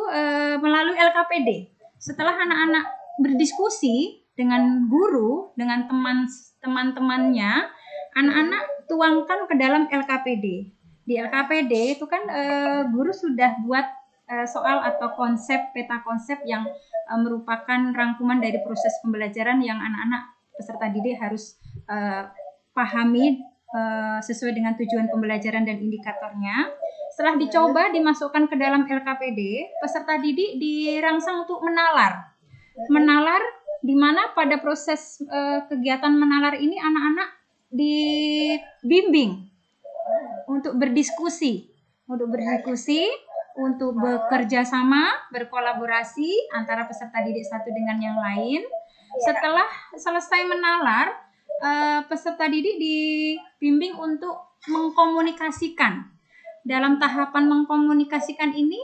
melalui LKPD. Setelah anak-anak berdiskusi dengan guru, dengan teman-temannya, anak-anak tuangkan ke dalam LKPD. Di LKPD itu kan guru sudah buat soal atau peta konsep yang merupakan rangkuman dari proses pembelajaran yang anak-anak peserta didik harus pahami sesuai dengan tujuan pembelajaran dan indikatornya. Setelah dicoba dimasukkan ke dalam LKPD, peserta didik dirangsang untuk menalar di mana pada proses kegiatan menalar ini anak-anak dibimbing untuk berdiskusi, untuk bekerja sama, berkolaborasi antara peserta didik satu dengan yang lain. Setelah selesai menalar, peserta didik dibimbing untuk mengkomunikasikan. Dalam tahapan mengkomunikasikan ini,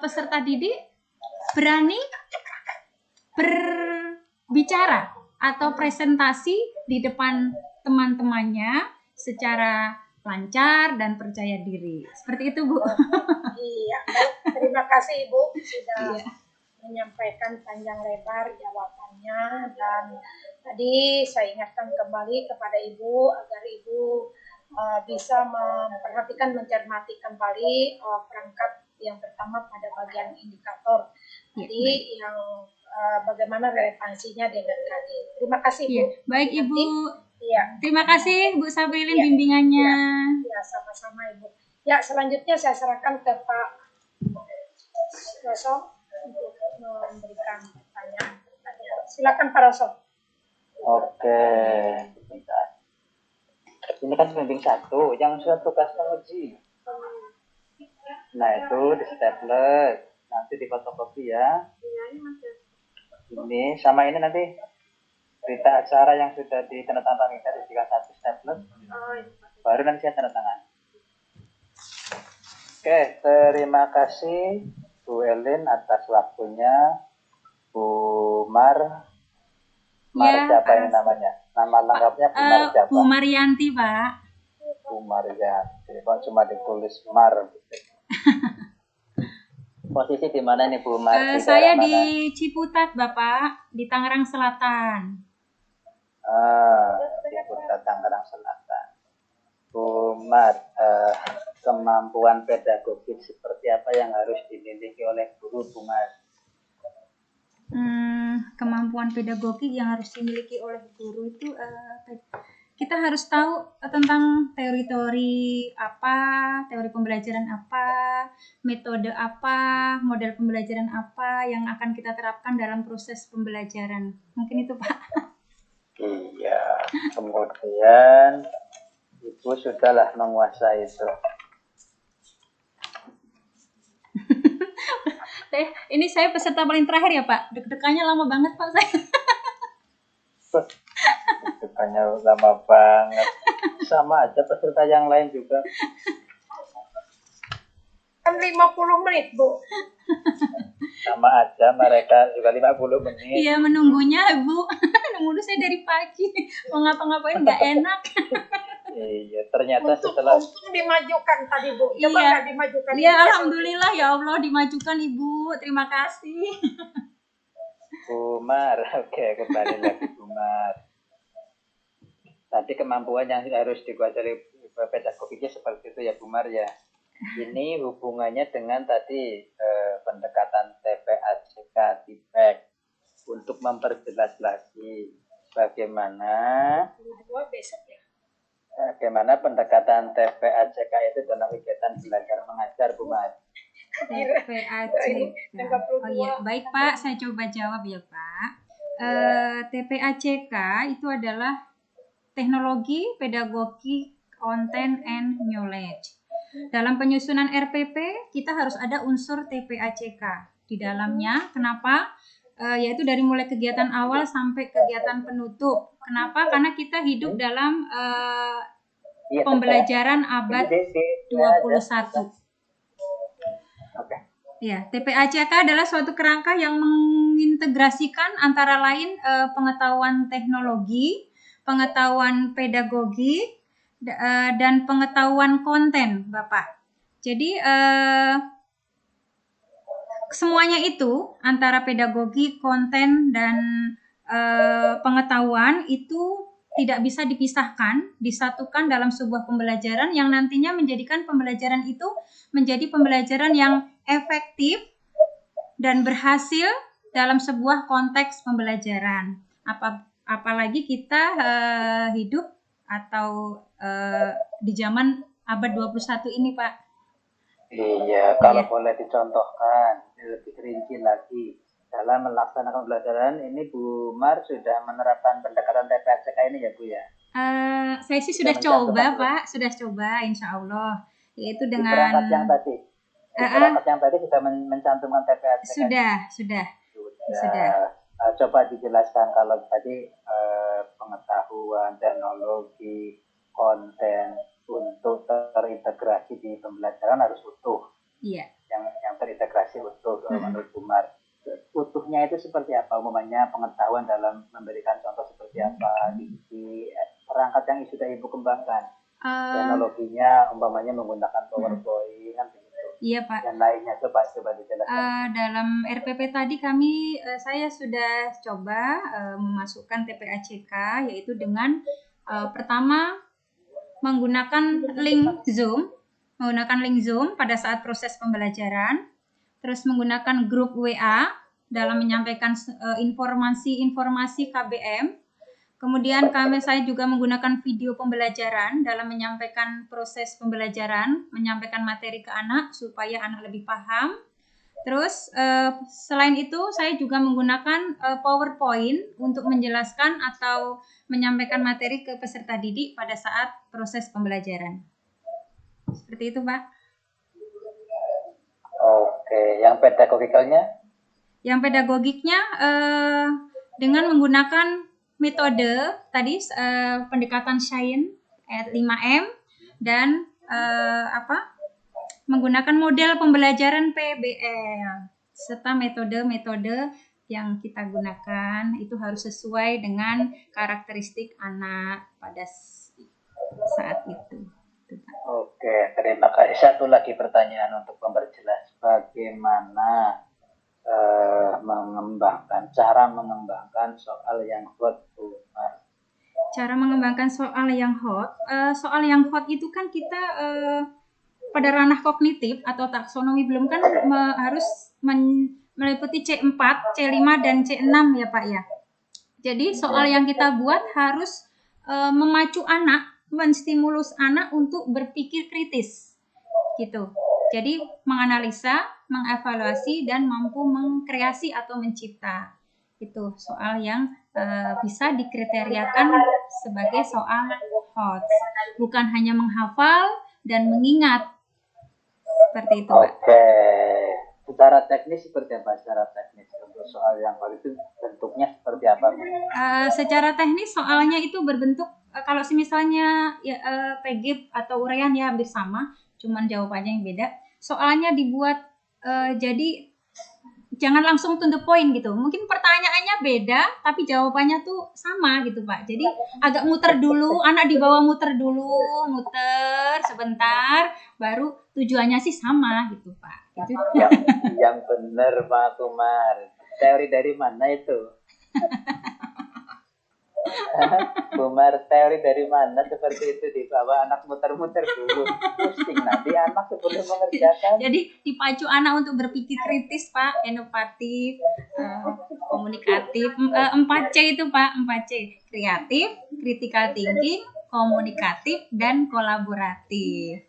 peserta didik berani berbicara atau presentasi di depan teman-temannya secara lancar dan percaya diri. Seperti itu, Bu. Iya, terima kasih Ibu sudah menyampaikan panjang lebar jawabannya, dan tadi saya ingatkan kembali kepada Ibu agar Ibu bisa memperhatikan, mencermati kembali perangkat yang pertama pada bagian indikator. Jadi yang bagaimana relevansinya dengan tadi. Terima kasih Bu. Baik Ibu. Iya. Terima kasih Bu Saprilin bimbingannya. Ya, sama-sama Ibu. Ya, selanjutnya saya serahkan ke Pak Roso untuk memberikan pertanyaan. Silakan Pak Roso. Oke, bentar. Ini kan pembimbing 1, yang sudah tugas menguji. Nah, itu di staples, nanti di fotokopi ya. Ini sama ini nanti berita acara yang sudah ditandatangani tadi di 1 staples. Baru nanti saya tanda tangan. Oke, terima kasih Bu Elin atas waktunya. Bu Mar siapa ini namanya? Nama lengkapnya Bu Mar siapa? Bu Marianti, Pak. Bu Marianti. Kok cuma ditulis Mar? Posisi di mana nih Bu Mar? Saya di Ciputat, Bapak, di Tangerang Selatan. Ciputat, Tangerang Selatan. Bu Mar, kemampuan pedagogik seperti apa yang harus dimiliki oleh guru, Bu Mar? Kemampuan pedagogik yang harus dimiliki oleh guru itu kita harus tahu tentang teori-teori apa, teori pembelajaran apa, metode apa, model pembelajaran apa yang akan kita terapkan dalam proses pembelajaran. Mungkin itu, Pak. Iya, kemudian Ibu sudahlah menguasai itu. Ini saya peserta paling terakhir ya, Pak. Deg-degannya lama banget, Pak, saya. Deg-degannya lama banget. Sama aja peserta yang lain juga. Kan 50 menit, Bu. Sama aja, mereka juga 50 menit. Iya, menunggunya, Bu. Nunggu saya dari pagi. Mau ngapa-ngapain nggak enak. Iya, ternyata setelah Untung dimajukan tadi, Bu. Coba Iya. nggak dimajukan. Iya, alhamdulillah ya Allah dimajukan, Ibu. Terima kasih. Bumar, oke, kembali lagi Bumar. Tadi kemampuan yang harus dikuasai pedagogiknya seperti itu ya Bumar ya. Ini hubungannya dengan tadi pendekatan TPACK TIPEK untuk memperjelas lagi bagaimana Besok ya. pendekatan TPACK itu dalam kegiatan belajar mengajar Bumar. TPACK. Oh iya, baik Pak, saya coba jawab ya Pak. TPACK itu adalah teknologi, pedagogi, content, and knowledge. Dalam penyusunan RPP, kita harus ada unsur TPACK di dalamnya. Kenapa? Yaitu dari mulai kegiatan awal sampai kegiatan penutup. Kenapa? Karena kita hidup dalam pembelajaran abad 21. Oke. Ya, TPACK adalah suatu kerangka yang mengintegrasikan antara lain pengetahuan teknologi, pengetahuan pedagogi, dan pengetahuan konten, Bapak. Jadi semuanya itu antara pedagogi, konten, dan pengetahuan itu tidak bisa dipisahkan, disatukan dalam sebuah pembelajaran yang nantinya menjadikan pembelajaran itu menjadi pembelajaran yang efektif dan berhasil dalam sebuah konteks pembelajaran. Apalagi kita hidup atau di zaman abad 21 ini, Pak. Iya, kalau boleh dicontohkan lebih rinci lagi dalam melaksanakan pembelajaran ini Bu Mar sudah menerapkan pendekatan TPACK ini ya Bu ya? Saya sih sudah coba Pak, sudah coba Insya Allah, yaitu dengan perangkat yang tadi. Perangkat yang tadi sudah mencantumkan TPACK. Sudah. Coba dijelaskan kalau tadi pengetahuan, teknologi, konten untuk terintegrasi di pembelajaran harus utuh. Iya. Yang terintegrasi utuh menurut Bu Mar. Utuhnya itu seperti apa? Umumnya pengetahuan dalam memberikan contoh seperti apa di perangkat yang sudah Ibu kembangkan. Teknologinya umpamanya menggunakan PowerPoint kan begitu. Iya Pak. Dan lainnya coba dijelaskan. Dalam RPP tadi saya sudah coba memasukkan TPACK yaitu dengan pertama menggunakan link Zoom pada saat proses pembelajaran, terus menggunakan grup WA dalam menyampaikan informasi KBM. Kemudian saya juga menggunakan video pembelajaran dalam menyampaikan proses pembelajaran, menyampaikan materi ke anak supaya anak lebih paham. Terus selain itu saya juga menggunakan PowerPoint untuk menjelaskan atau menyampaikan materi ke peserta didik pada saat proses pembelajaran. Seperti itu, Pak. Oke, yang pedagogikalnya? Yang pedagogiknya dengan menggunakan metode tadi pendekatan Shine at 5M dan menggunakan model pembelajaran PBL serta metode-metode yang kita gunakan itu harus sesuai dengan karakteristik anak pada saat itu. Oke, terima kasih. Satu lagi pertanyaan untuk memperjelas bagaimana cara mengembangkan soal yang hot. Cara mengembangkan soal yang hot, itu kan kita pada ranah kognitif atau taksonomi belum kan harus meliputi C4, C5 dan C6 ya Pak ya. Jadi soal yang kita buat harus memacu anak, menstimulus anak untuk berpikir kritis gitu. Jadi menganalisa, mengevaluasi dan mampu mengkreasi atau mencipta. Itu soal yang bisa dikriteriakan sebagai soal HOTS. Bukan hanya menghafal dan mengingat. Seperti itu, Pak. Oke. Secara teknis seperti apa? Secara teknis untuk soal yang baru itu bentuknya seperti apa? Secara teknis soalnya itu berbentuk kalau misalnya ya, PG atau uraian ya hampir sama, cuman jawabannya yang beda. Soalnya dibuat jadi jangan langsung to the point gitu. Mungkin pertanyaannya beda, tapi jawabannya tuh sama gitu, Pak. Jadi agak muter dulu, anak dibawa muter dulu, muter sebentar, baru tujuannya sih sama gitu, Pak. Gitu. Yang benar, Pak Kumar. Teori dari mana itu? Kumar, teori dari mana seperti itu dibawa anak muter-muter dulu? Pusing nanti anak sebelum mengerjakan. Jadi dipacu anak untuk berpikir kritis, Pak, inovatif, komunikatif. 4C itu, Pak, 4C. Kreatif, critical thinking, komunikatif, dan kolaboratif.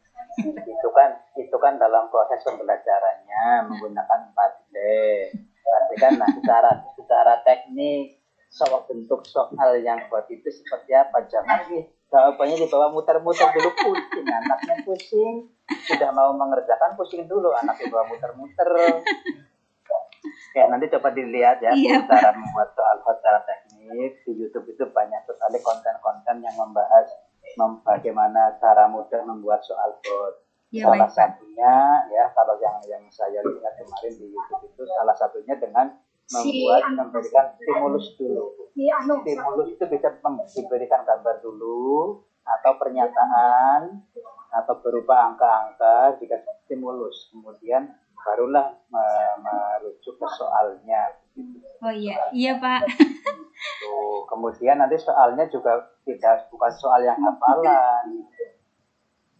Itu kan dalam proses pembelajarannya menggunakan 4C. Berarti kan secara teknik bentuk soal yang buat itu seperti apa? Jangan jawabannya dibawa muter-muter dulu, pusing, anaknya pusing, sudah mau mengerjakan pusing dulu, anak dibawa muter-muter. Oke, nanti coba dilihat ya cara membuat soal secara teknik. Di YouTube itu banyak sekali konten-konten yang membahas bagaimana cara mudah membuat soal bot. Salah satunya ya, kalau yang saya lihat kemarin di YouTube itu salah satunya dengan memberikan stimulus dulu. Stimulus itu bisa diberikan gambar dulu atau pernyataan atau berupa angka-angka jika stimulus. Kemudian barulah merujuk ke soalnya. Oh iya Pak. Tuh, kemudian nanti soalnya juga bukan soal yang hafalan.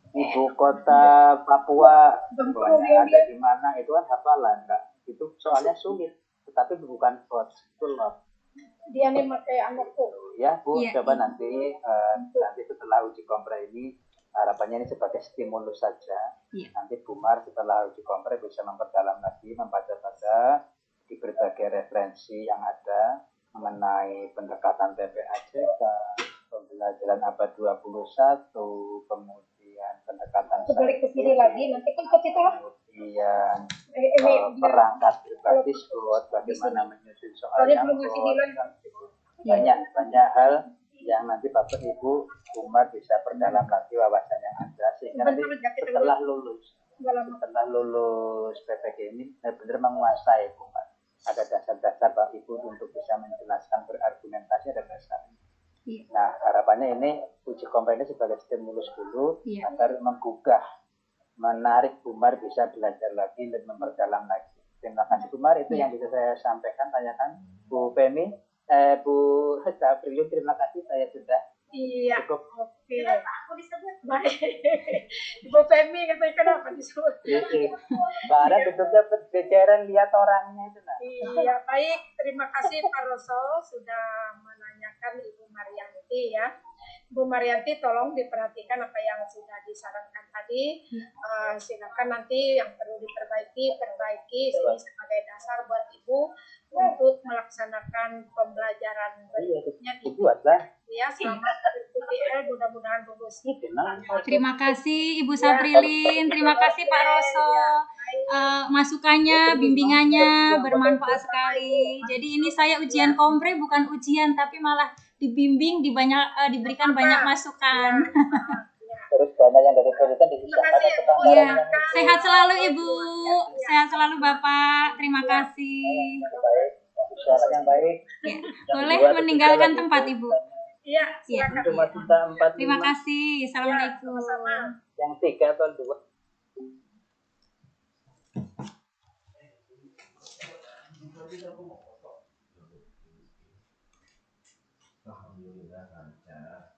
Ibu kota Papua ada di mana itu kan hafalan, enggak? Itu soalnya sulit, tetapi bukan betul loh. Dia nih pakai anakku. Ya Bu, coba nanti setelah uji kompre ini harapannya ini sebagai stimulus saja. Nanti Bumar setelah uji kompre bisa memperdalam lagi, membaca-baca di berbagai referensi yang ada mengenai pendekatan TPAJK, pembelajaran abad 21, kemudian pendekatan balik ke kiri lagi, nanti kan ke situ lah. Kemudian perangkat berbasis bot, bagaimana menyusun soal yang banyak hal yang nanti Bapak Ibu Umar bisa perdalam lagi wawasan yang ada sehingga nanti setelah lulus PPG ini benar-benar menguasai Umar. Ada dasar-dasar Bapak Ibu untuk bisa menjelaskan berargumentasi ada dasarnya. Nah harapannya ini uji kompre ini sebagai stimulus dulu agar menggugah, menarik Umar bisa belajar lagi dan memperdalam lagi. Terima kasih Umar, itu yang bisa saya sampaikan. Tanyakan Bu Femi, Bu Sabrili, terima kasih saya sudah cukup. Oke. Baik. Bu Femi katanya kenapa disebut? Karena bentuknya berjejeran lihat orangnya itu. Iya baik, terima kasih Pak Roso sudah menanyakan Ibu Marianti ya. Bu Marianti tolong diperhatikan apa yang sudah disarankan tadi. Silakan nanti yang perlu perbaiki ini sebagai dasar buat Ibu untuk melaksanakan pembelajaran berikutnya. Ya, selamat UTL, mudah-mudahan lulus. Terima kasih Ibu Saprilin, terima kasih Pak Roso. Masukannya, bimbingannya bermanfaat sekali. Jadi ini saya ujian kompre bukan ujian, tapi malah dibimbing, diberikan banyak masukan. Terus dana yang dari produsen disisahkan. Ya, sehat selalu Ibu, sehat selalu Bapak. Terima kasih. Suara yang baik. Ya, boleh meninggalkan tempat Ibu. Iya, silakan. Terima kasih. Assalamualaikum. Yang 3 atau 2? Alhamdulillah lancar.